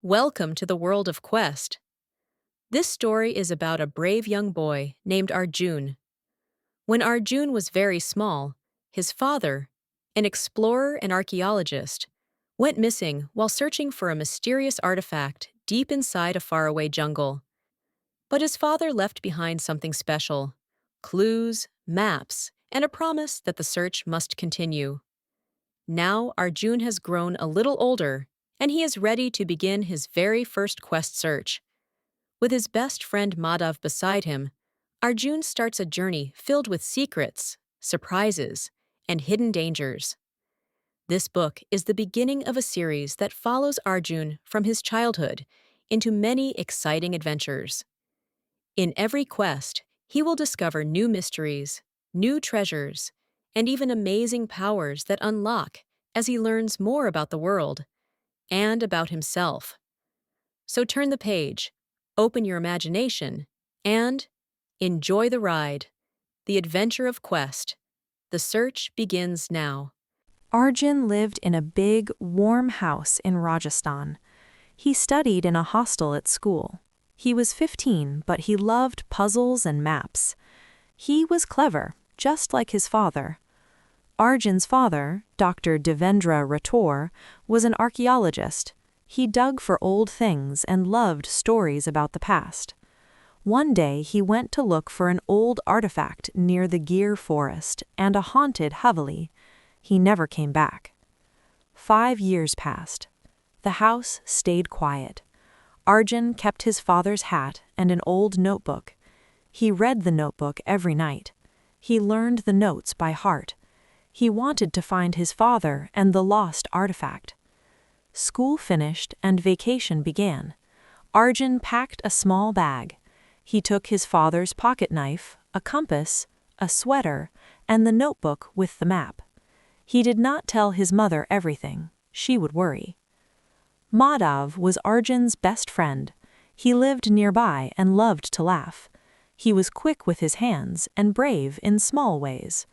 Welcome to the world of Quest. This story is about a brave young boy named Arjun. When Arjun was very small, his father, an explorer and archaeologist, went missing while searching for a mysterious artifact deep inside a faraway jungle. But his father left behind something special: clues, maps, and a promise that the search must continue. Now Arjun has grown a little older, and he is ready to begin his very first quest search. With his best friend Madhav beside him, Arjun starts a journey filled with secrets, surprises, and hidden dangers. This book is the beginning of a series that follows Arjun from his childhood into many exciting adventures. In every quest, he will discover new mysteries, new treasures, and even amazing powers that unlock as he learns more about the world and about himself. So turn the page, open your imagination, and enjoy the ride. The adventure of Quest. The search begins now. Arjun lived in a big, warm house in Rajasthan. He studied in a hostel at school. He was 15, but he loved puzzles and maps. He was clever, just like his father. Arjun's father, Dr. Devendra Rator, was an archaeologist. He dug for old things and loved stories about the past. One day he went to look for an old artifact near the Gir forest and a haunted Haveli. He never came back. 5 years passed. The house stayed quiet. Arjun kept his father's hat and an old notebook. He read the notebook every night. He learned the notes by heart. He wanted to find his father and the lost artifact. School finished and vacation began. Arjun packed a small bag. He took his father's pocket knife, a compass, a sweater, and the notebook with the map. He did not tell his mother everything. She would worry. Madhav was Arjun's best friend. He lived nearby and loved to laugh. He was quick with his hands and brave in small ways.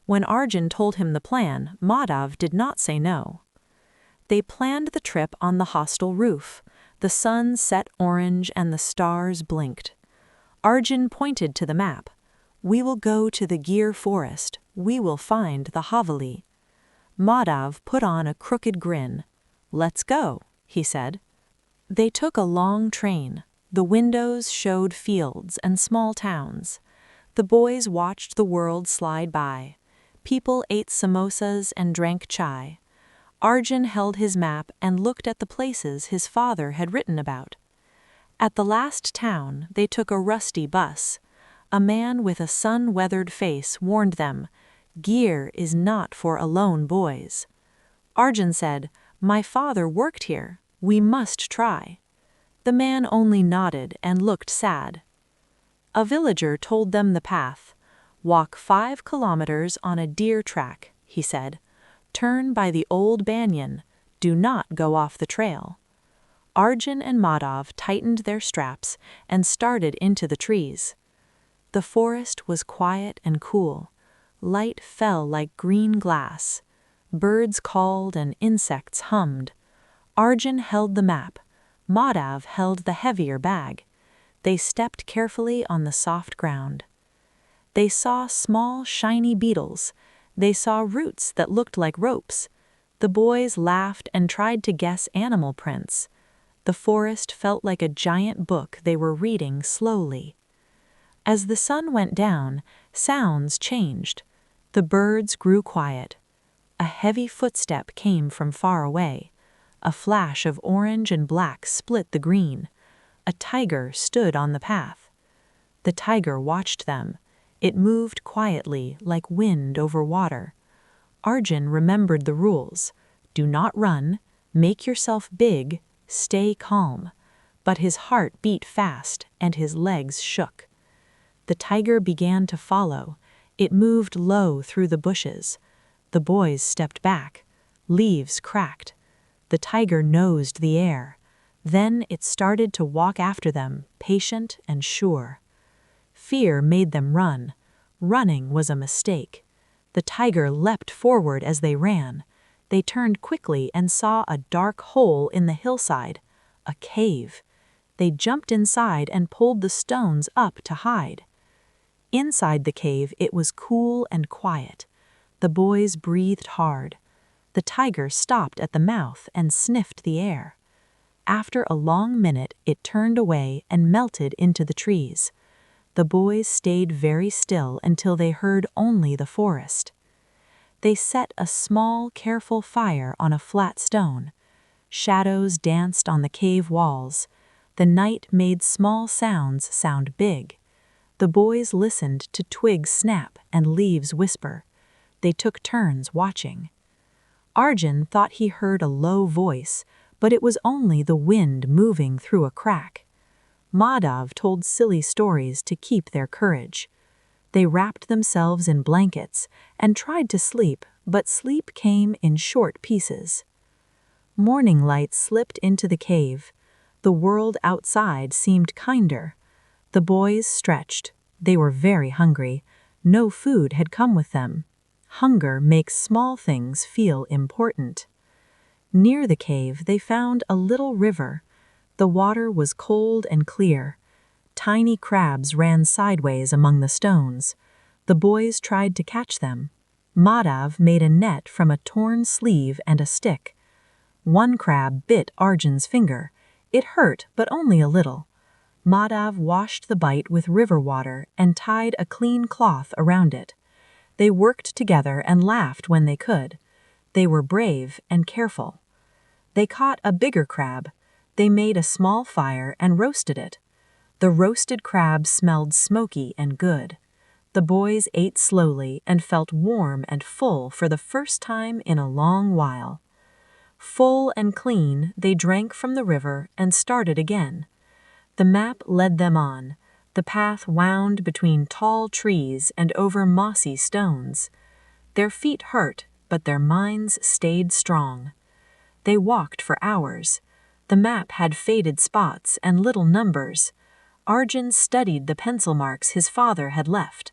When Arjun told him the plan, Madhav did not say no. They planned the trip on the hostel roof. The sun set orange and the stars blinked. Arjun pointed to the map. "We will go to the Gir forest. We will find the Haveli." Madhav put on a crooked grin. "Let's go," he said. They took a long train. The windows showed fields and small towns. The boys watched the world slide by. People ate samosas and drank chai. Arjun held his map and looked at the places his father had written about. At the last town, they took a rusty bus. A man with a sun-weathered face warned them, "Gir is not for alone boys." Arjun said, "My father worked here. We must try." The man only nodded and looked sad. A villager told them the path. "Walk 5 kilometers on a deer track," he said. "Turn by the old banyan. Do not go off the trail." Arjun and Madhav tightened their straps and started into the trees. The forest was quiet and cool. Light fell like green glass. Birds called and insects hummed. Arjun held the map. Madhav held the heavier bag. They stepped carefully on the soft ground. They saw small, shiny beetles. They saw roots that looked like ropes. The boys laughed and tried to guess animal prints. The forest felt like a giant book they were reading slowly. As the sun went down, sounds changed. The birds grew quiet. A heavy footstep came from far away. A flash of orange and black split the green. A tiger stood on the path. The tiger watched them. It moved quietly, like wind over water. Arjun remembered the rules. Do not run, make yourself big, stay calm. But his heart beat fast and his legs shook. The tiger began to follow. It moved low through the bushes. The boys stepped back. Leaves cracked. The tiger nosed the air. Then it started to walk after them, patient and sure. Fear made them run. Running was a mistake. The tiger leapt forward as they ran. They turned quickly and saw a dark hole in the hillside. A cave. They jumped inside and pulled the stones up to hide. Inside the cave, it was cool and quiet. The boys breathed hard. The tiger stopped at the mouth and sniffed the air. After a long minute, it turned away and melted into the trees. The boys stayed very still until they heard only the forest. They set a small, careful fire on a flat stone. Shadows danced on the cave walls. The night made small sounds sound big. The boys listened to twigs snap and leaves whisper. They took turns watching. Arjun thought he heard a low voice, but it was only the wind moving through a crack. Madhav told silly stories to keep their courage. They wrapped themselves in blankets and tried to sleep, but sleep came in short pieces. Morning light slipped into the cave. The world outside seemed kinder. The boys stretched. They were very hungry. No food had come with them. Hunger makes small things feel important. Near the cave, they found a little river. The water was cold and clear. Tiny crabs ran sideways among the stones. The boys tried to catch them. Madhav made a net from a torn sleeve and a stick. One crab bit Arjun's finger. It hurt, but only a little. Madhav washed the bite with river water and tied a clean cloth around it. They worked together and laughed when they could. They were brave and careful. They caught a bigger crab. They made a small fire and roasted it. The roasted crab smelled smoky and good. The boys ate slowly and felt warm and full for the first time in a long while. Full and clean, they drank from the river and started again. The map led them on. The path wound between tall trees and over mossy stones. Their feet hurt, but their minds stayed strong. They walked for hours. The map had faded spots and little numbers. Arjun studied the pencil marks his father had left.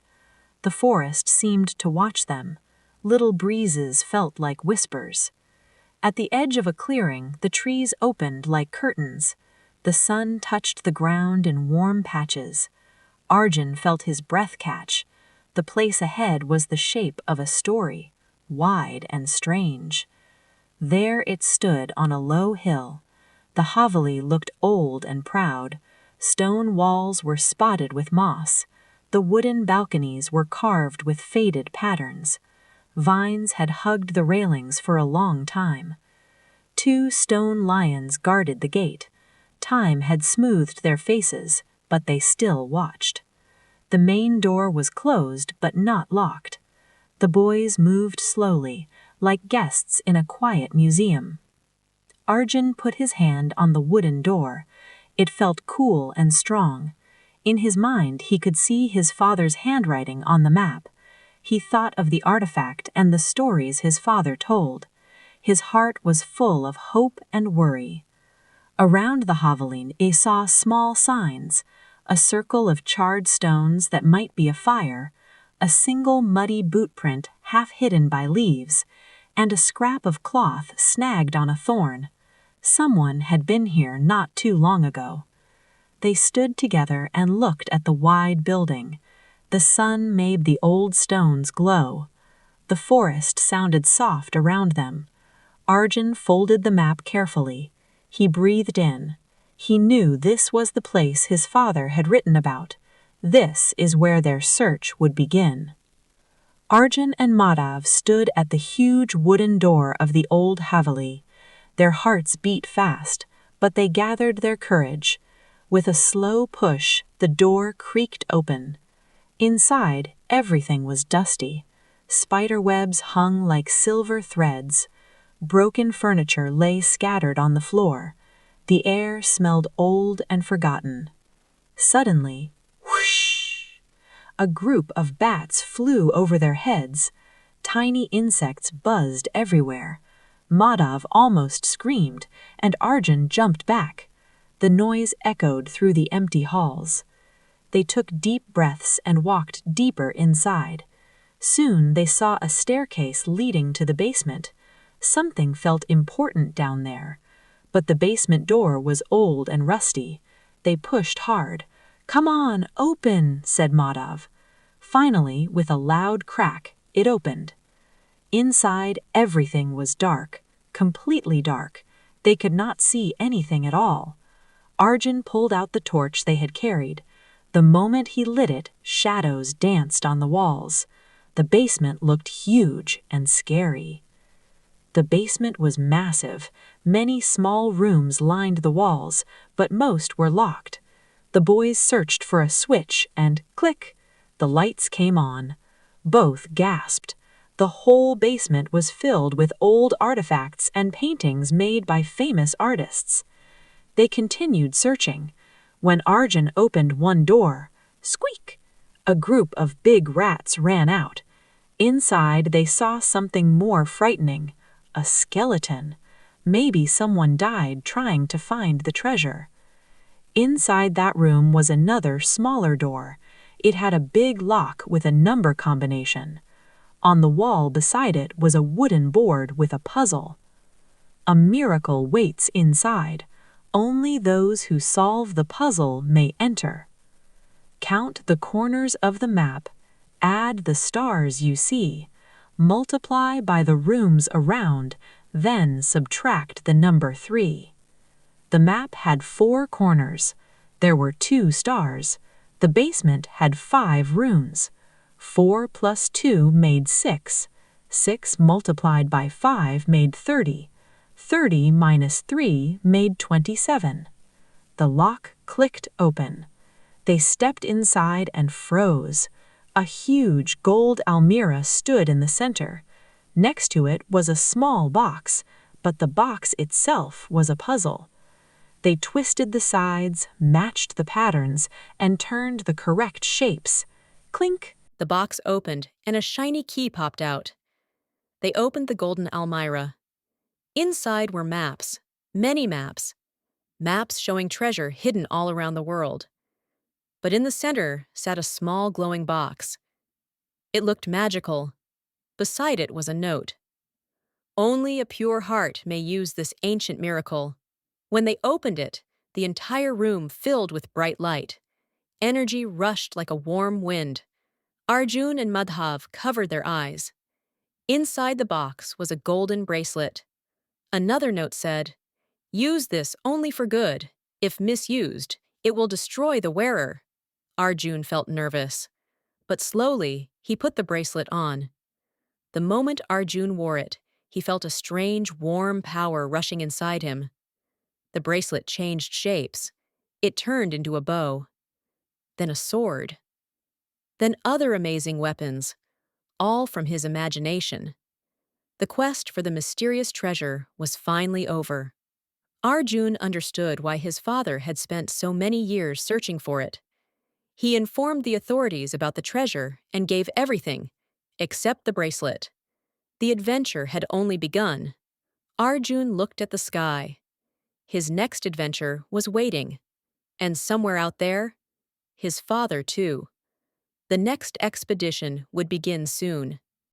The forest seemed to watch them. Little breezes felt like whispers. At the edge of a clearing, the trees opened like curtains. The sun touched the ground in warm patches. Arjun felt his breath catch. The place ahead was the shape of a story, wide and strange. There it stood on a low hill. The Haveli looked old and proud. Stone walls were spotted with moss. The wooden balconies were carved with faded patterns. Vines had hugged the railings for a long time. 2 stone lions guarded the gate. Time had smoothed their faces, but they still watched. The main door was closed but not locked. The boys moved slowly, like guests in a quiet museum. Arjun put his hand on the wooden door. It felt cool and strong. In his mind, he could see his father's handwriting on the map. He thought of the artifact and the stories his father told. His heart was full of hope and worry. Around the Havelin, he saw small signs, a circle of charred stones that might be a fire, a single muddy boot print half hidden by leaves, and a scrap of cloth snagged on a thorn. Someone had been here not too long ago. They stood together and looked at the wide building. The sun made the old stones glow. The forest sounded soft around them. Arjun folded the map carefully. He breathed in. He knew this was the place his father had written about. This is where their search would begin. Arjun and Madhav stood at the huge wooden door of the old Haveli. Their hearts beat fast, but they gathered their courage. With a slow push, the door creaked open. Inside, everything was dusty. Spider webs hung like silver threads. Broken furniture lay scattered on the floor. The air smelled old and forgotten. Suddenly, whoosh! A group of bats flew over their heads. Tiny insects buzzed everywhere. Madhav almost screamed, and Arjun jumped back. The noise echoed through the empty halls. They took deep breaths and walked deeper inside. Soon they saw a staircase leading to the basement. Something felt important down there. But the basement door was old and rusty. They pushed hard. "Come on, open," said Madhav. Finally, with a loud crack, it opened. Inside, everything was dark, completely dark. They could not see anything at all. Arjun pulled out the torch they had carried. The moment he lit it, shadows danced on the walls. The basement looked huge and scary. The basement was massive. Many small rooms lined the walls, but most were locked. The boys searched for a switch and click! The lights came on. Both gasped. The whole basement was filled with old artifacts and paintings made by famous artists. They continued searching. When Arjun opened one door, squeak! A group of big rats ran out. Inside, they saw something more frightening. A skeleton. Maybe someone died trying to find the treasure. Inside that room was another, smaller door. It had a big lock with a number combination. On the wall beside it was a wooden board with a puzzle. A miracle waits inside. Only those who solve the puzzle may enter. Count the corners of the map, add the stars you see, multiply by the rooms around, then subtract the number 3. The map had 4 corners. There were 2 stars. The basement had 5 rooms. 4 plus 2 made 6. 6 multiplied by 5 made 30. 30 minus 3 made 27. The lock clicked open. They stepped inside and froze. A huge gold almirah stood in the center. Next to it was a small box, but the box itself was a puzzle. They twisted the sides, matched the patterns, and turned the correct shapes. Clink! The box opened, and a shiny key popped out. They opened the golden almirah. Inside were maps, many maps. Maps showing treasure hidden all around the world. But in the center sat a small glowing box. It looked magical. Beside it was a note. Only a pure heart may use this ancient miracle. When they opened it, the entire room filled with bright light. Energy rushed like a warm wind. Arjun and Madhav covered their eyes. Inside the box was a golden bracelet. Another note said, "Use this only for good. If misused, it will destroy the wearer." Arjun felt nervous, but slowly he put the bracelet on. The moment Arjun wore it, he felt a strange, warm power rushing inside him. The bracelet changed shapes. It turned into a bow, then a sword, then other amazing weapons, all from his imagination. The quest for the mysterious treasure was finally over. Arjun understood why his father had spent so many years searching for it. He informed the authorities about the treasure and gave everything, except the bracelet. The adventure had only begun. Arjun looked at the sky. His next adventure was waiting. And somewhere out there, his father too. The next expedition would begin soon.